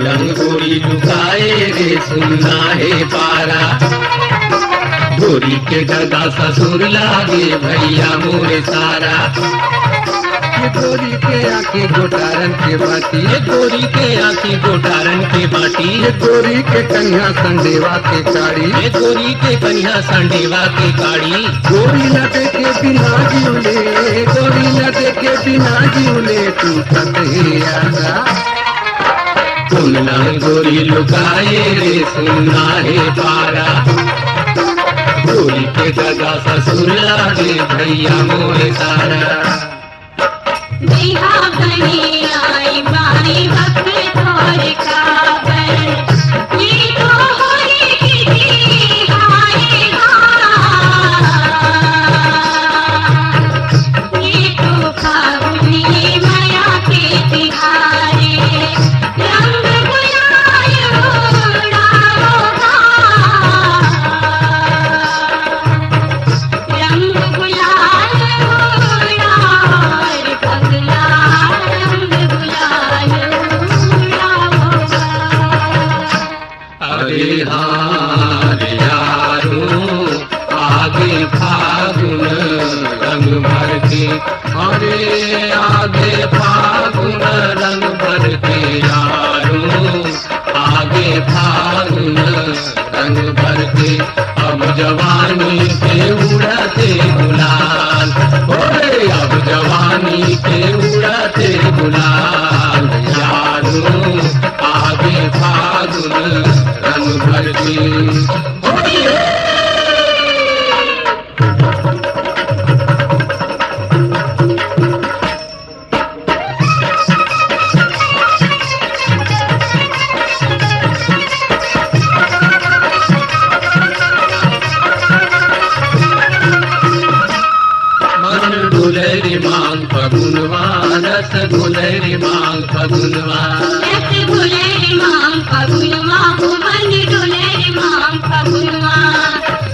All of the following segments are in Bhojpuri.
रंग गोरी लुकाए रे सुनना है पारा, गोरी के गदा ससुर लागे भैया मोरे सारा। ये गोरी के आँखी गोटारन के बाटी, ये गोरी के आँखी गोटारन के बाटी, ये गोरी के कन्या संडेवा के काड़ी, ये गोरी के कन्या संडेवा के काड़ी। गोरी न देखे बिना जीवले, गोरी न देखे बिना जीवले टूटत है आगा। सुनना गोरी लुकाए रे सुनना है पारा, गोरी के गदा ससुर लागे भैया मोरे सारा। बिहा बनी आई बारी वक्त थोड़ काबर, ये तो होली की थी हाय हाय, ये तो फागुनी माया के तिहारे, रंग गुलाल उड़ाओगा, रंग गुलाल उड़ाओ पगला, रंग गुलाल उड़ाओगा। अरे हाँ रे यारो आगे फागुन रंग भर के, अरे आगे फागुन रंग भर के यारो, आगे फागुन रंग भर के। अब जवानी के उड़ते गुलाल, ओए अब जवानी के उड़ते गुलाल यारो, आगे फागुन रंग भर के। मन डुलरी मांग फगुनवा, रस डुलरी मांग फगुनवा, रस डुलरी मांग फगुनवा, मन डुलरी मांग फगुनवा।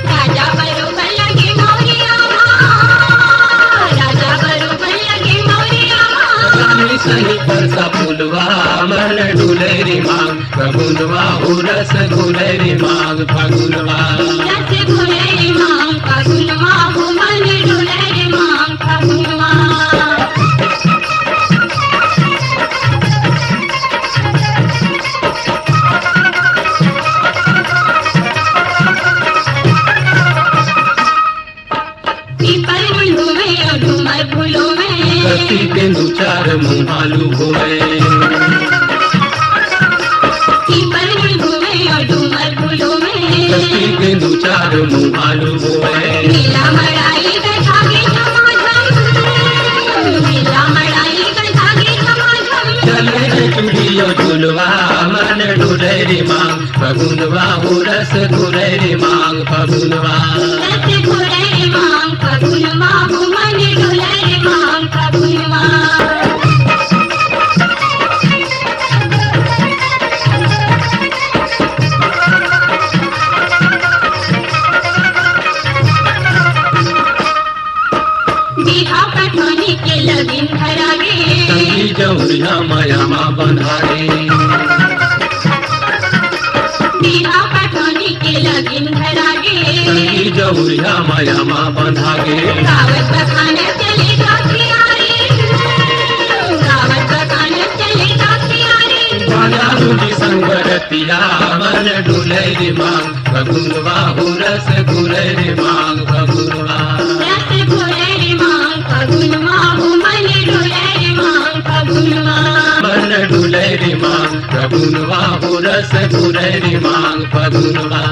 राजा बरोबर लगे मोरिया माँ, राजा बरोबर लगे मोरिया माँ। सही पर सा फुलवा, मन डुलरी मांग फगुनवा, रस डुलरी मांग फगुनवा। रस डुलरी मांग फगुनवा, मन डुलरी मांग फगुनवा। पीपल मुंडू में और डूमर फूलों में, कसी के दो चार मुहालू घूमे। पीपल मुंडू में और डूमर फूलों में, कसी के दो चार मुहालू घूमे। नीला मड़ाई कर धागे झमाझम, नीला मड़ाई कर धागे झमाझम। चले चुड़ियो झुलवा, मन डुलरी मांग फगुनवा, रस डुलरी मांग फगुनवा। रस डुलरी मांग फगुनवा, मन डुलरी मांग फगुनवा। बिहा पटवानी के लगन धरागे, संगी जौरिया माया माँ बंधारे। बिहा पटवानी के लगन धरागे, संगी जौरिया माया माँ बंधागे। गावत बखाने चले काकियारे, गावत बखाने चले काकियारे। बाजारुली संगरतिया, मन डुलरी मांग फगुनवा, रस डुलरी मांग फगुनवा। रस डुलरी मांग फगुनवा, मन डुलरी मांग फगुनवा। मन डुलरी मांग फगुनवा, रस डुलरी मांग फगुनवा।